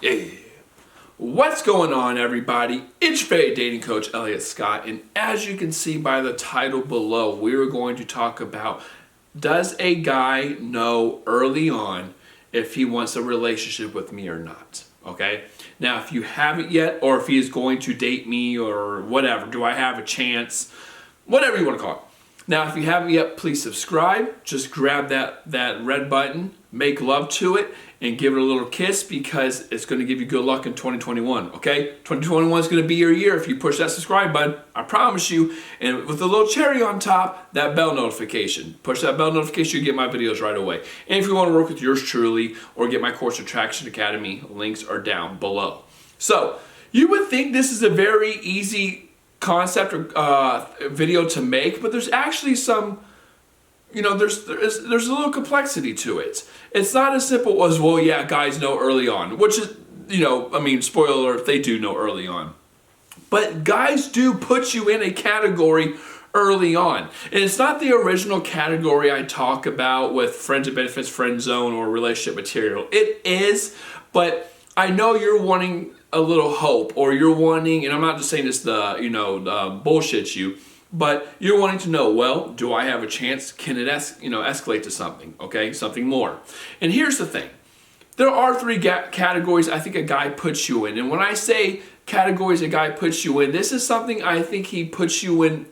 Yeah. What's going on, everybody? It's your favorite dating coach, Elliot Scott, and as you can see by the title below, we're going to talk about, does a guy know early on if he wants a relationship with me or not? Okay? Now, if you haven't yet, or if he is going to date me or whatever, do I have a chance? Whatever you want to call it. Now, if you haven't yet, please subscribe. Just grab that red button, make love to it, and give it a little kiss because it's going to give you good luck in 2021, okay? 2021 is going to be your year if you push that subscribe button, I promise you. And with a little cherry on top, that bell notification. Push that bell notification, you get my videos right away. And if you want to work with yours truly or get my course Attraction Academy, links are down below. So, you would think this is a very easy concept or video to make, but there's actually some, there's a little complexity to it. It's not as simple as, well, yeah, guys know early on, which is, spoiler alert, they do know early on. But guys do put you in a category early on. And it's not the original category I talk about with friends and benefits, friend zone, or relationship material. It is, but I know you're wanting a little hope, or you're wanting, and I'm not just saying this to bullshit you, but you're wanting to know, well, do I have a chance? Can it escalate to something, okay? Something more. And here's the thing. There are three categories I think a guy puts you in. And when I say categories a guy puts you in, this is something I think he puts you in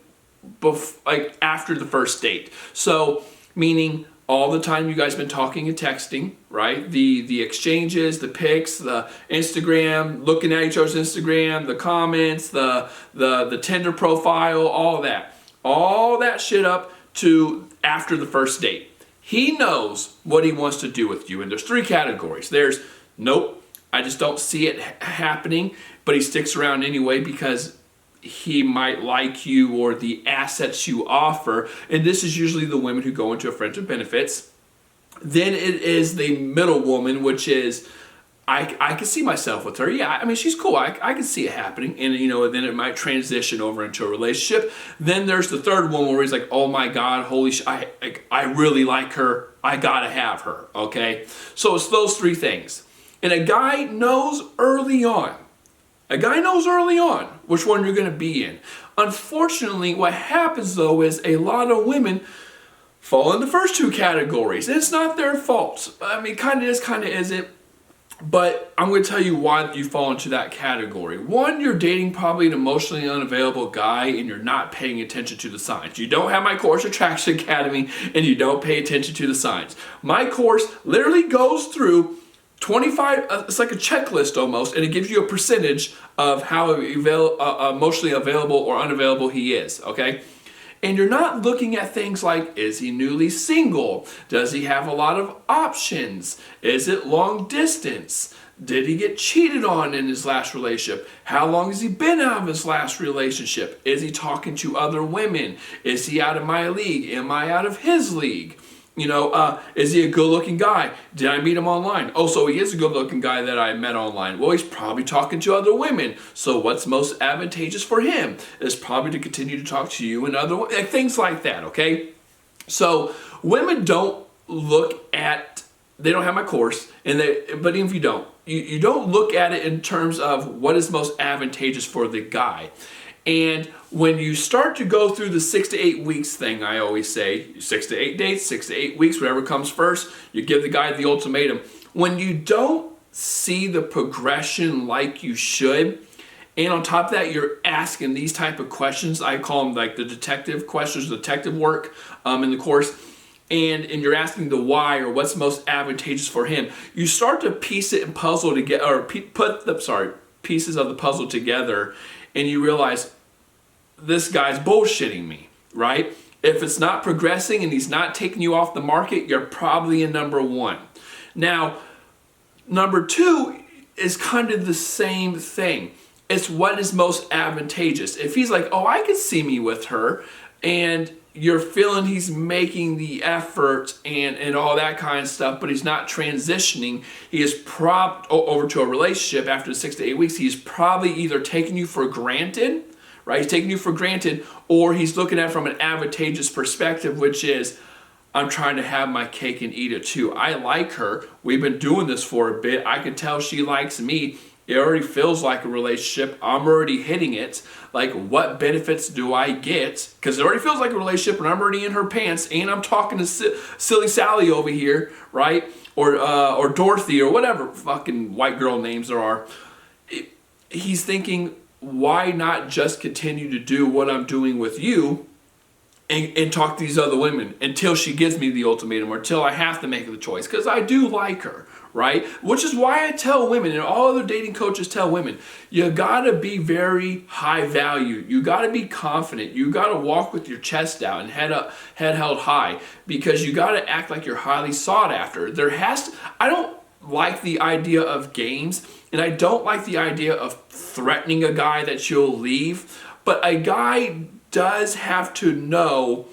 after the first date. So, meaning all the time you guys been talking and texting, right? The exchanges, the pics, the Instagram, looking at each other's Instagram, the comments, the Tinder profile, all that. All that shit up to after the first date. He knows what he wants to do with you. And there's three categories. There's, nope, I just don't see it happening, but he sticks around anyway because he might like you or the assets you offer. And this is usually the women who go into a friends with benefits. Then it is the middle woman, which is, I can see myself with her. Yeah, I mean, she's cool. I can see it happening. And, then it might transition over into a relationship. Then there's the third woman where he's like, oh my God, holy shit, I really like her. I gotta have her, okay? So it's those three things. And a guy knows early on which one you're going to be in. Unfortunately, what happens though is a lot of women fall in the first two categories. And it's not their fault. I mean, kind of is, kind of isn't. But I'm going to tell you why you fall into that category. One, you're dating probably an emotionally unavailable guy and you're not paying attention to the signs. You don't have my course Attraction Academy and you don't pay attention to the signs. My course literally goes through 25, it's like a checklist almost, and it gives you a percentage of how emotionally available or unavailable he is, okay? And you're not looking at things like, is he newly single? Does he have a lot of options? Is it long distance? Did he get cheated on in his last relationship? How long has he been out of his last relationship? Is he talking to other women? Is he out of my league? Am I out of his league? Is he a good-looking guy? Did I meet him online? Oh, so he is a good-looking guy that I met online. Well, he's probably talking to other women. So what's most advantageous for him is probably to continue to talk to you and things like that, okay? So women don't look at, they don't have my course, but even if you don't, you don't look at it in terms of what is most advantageous for the guy. And when you start to go through the 6 to 8 weeks thing, I always say 6 to 8 dates, 6 to 8 weeks, whatever comes first, you give the guy the ultimatum. When you don't see the progression like you should, and on top of that, you're asking these type of questions, I call them like the detective questions, detective work in the course, and you're asking the why or what's most advantageous for him, you start to piece it and puzzle together, or pieces of the puzzle together, and you realize this guy's bullshitting me, right? If it's not progressing and he's not taking you off the market, you're probably in number one. Now, number two is kind of the same thing. It's what is most advantageous. If he's like, oh, I could see me with her, and you're feeling he's making the effort and all that kind of stuff, but he's not transitioning, he is over to a relationship after 6 to 8 weeks, he's probably either taking you for granted, right? He's taking you for granted, or he's looking at it from an advantageous perspective, which is, I'm trying to have my cake and eat it too. I like her. We've been doing this for a bit. I can tell she likes me. It already feels like a relationship. I'm already hitting it. Like, what benefits do I get? Because it already feels like a relationship, and I'm already in her pants, and I'm talking to Silly Sally over here, right? Or Dorothy, or whatever fucking white girl names there are. He's thinking, why not just continue to do what I'm doing with you and talk to these other women until she gives me the ultimatum, or until I have to make the choice? Because I do like her. Right? Which is why I tell women, and all other dating coaches tell women, you gotta be very high value. You gotta be confident. You gotta walk with your chest out and head held high, because you gotta act like you're highly sought after. I don't like the idea of games, and I don't like the idea of threatening a guy that you'll leave, but a guy does have to know.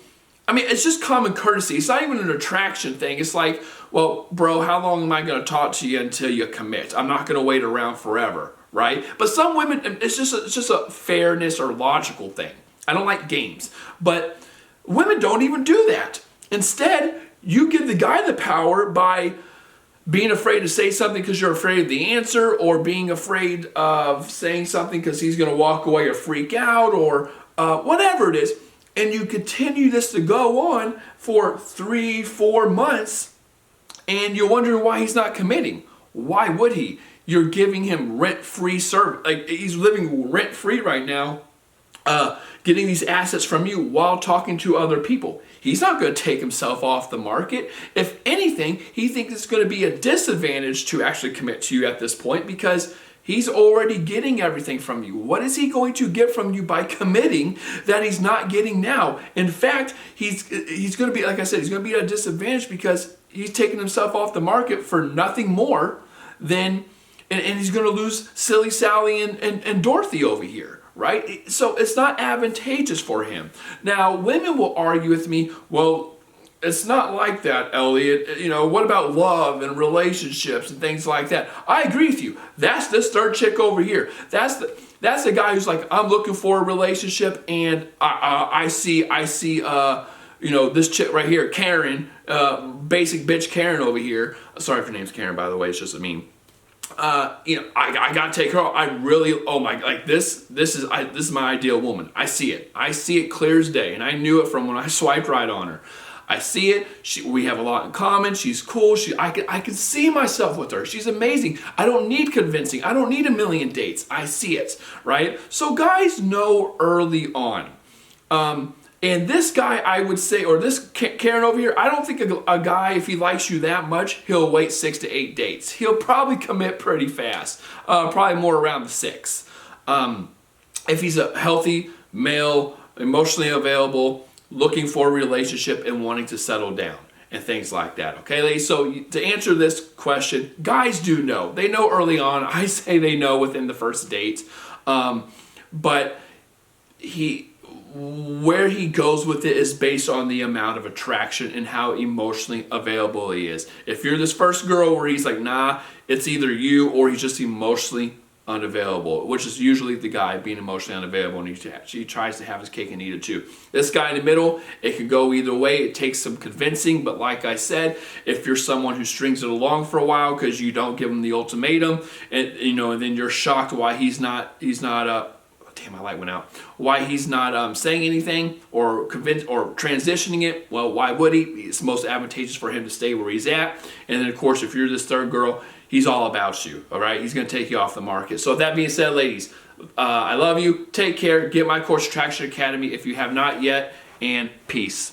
I mean, it's just common courtesy. It's not even an attraction thing. It's like, well, bro, how long am I going to talk to you until you commit? I'm not going to wait around forever, right? But some women, it's just a fairness or logical thing. I don't like games. But women don't even do that. Instead, you give the guy the power by being afraid to say something because you're afraid of the answer, or being afraid of saying something because he's going to walk away or freak out, or whatever it is. And you continue this to go on for 3-4 months, and you're wondering why he's not committing. Why would he? You're giving him rent-free service. Like, he's living rent-free right now, getting these assets from you while talking to other people. He's not going to take himself off the market. If anything, he thinks it's going to be a disadvantage to actually commit to you at this point, because he's already getting everything from you. What is he going to get from you by committing that he's not getting now? In fact, he's going to be, like I said, he's going to be at a disadvantage, because he's taking himself off the market for nothing more than, and he's going to lose Silly Sally and Dorothy over here, right? So it's not advantageous for him. Now, women will argue with me, well, it's not like that, Elliot. You know, what about love and relationships and things like that? I agree with you. That's this third chick over here. That's the guy who's like, I'm looking for a relationship, and I see you know, this chick right here, Karen, basic bitch Karen over here. Sorry if your name's Karen, by the way. It's just a meme. You know, I gotta take her off. I really, oh my, like this is my ideal woman. I see it clear as day, and I knew it from when I swiped right on her. I see it. We have a lot in common. She's cool. I can see myself with her. She's amazing. I don't need convincing. I don't need a million dates. I see it, right? So guys know early on. And this guy, I would say, or this Karen over here, I don't think a guy, if he likes you that much, he'll wait 6 to 8 dates. He'll probably commit pretty fast, probably more around the 6. If he's a healthy male, emotionally available, looking for a relationship and wanting to settle down and things like that. Okay, ladies? So to answer this question, guys do know. They know early on. I say they know within the first date. But where he goes with it is based on the amount of attraction and how emotionally available he is. If you're this first girl where he's like, nah, it's either you, or he's just emotionally unavailable, which is usually the guy being emotionally unavailable, and he tries to have his cake and eat it too. This guy in the middle, it could go either way. It takes some convincing, but like I said, if you're someone who strings it along for a while because you don't give him the ultimatum, and and then you're shocked why he's not damn, my light went out. Why he's not saying anything or convinced or transitioning it. Well, why would he? It's most advantageous for him to stay where he's at. And then, of course, if you're this third girl, he's all about you, all right? He's going to take you off the market. So with that being said, ladies, I love you. Take care. Get my course, Attraction Academy, if you have not yet, and peace.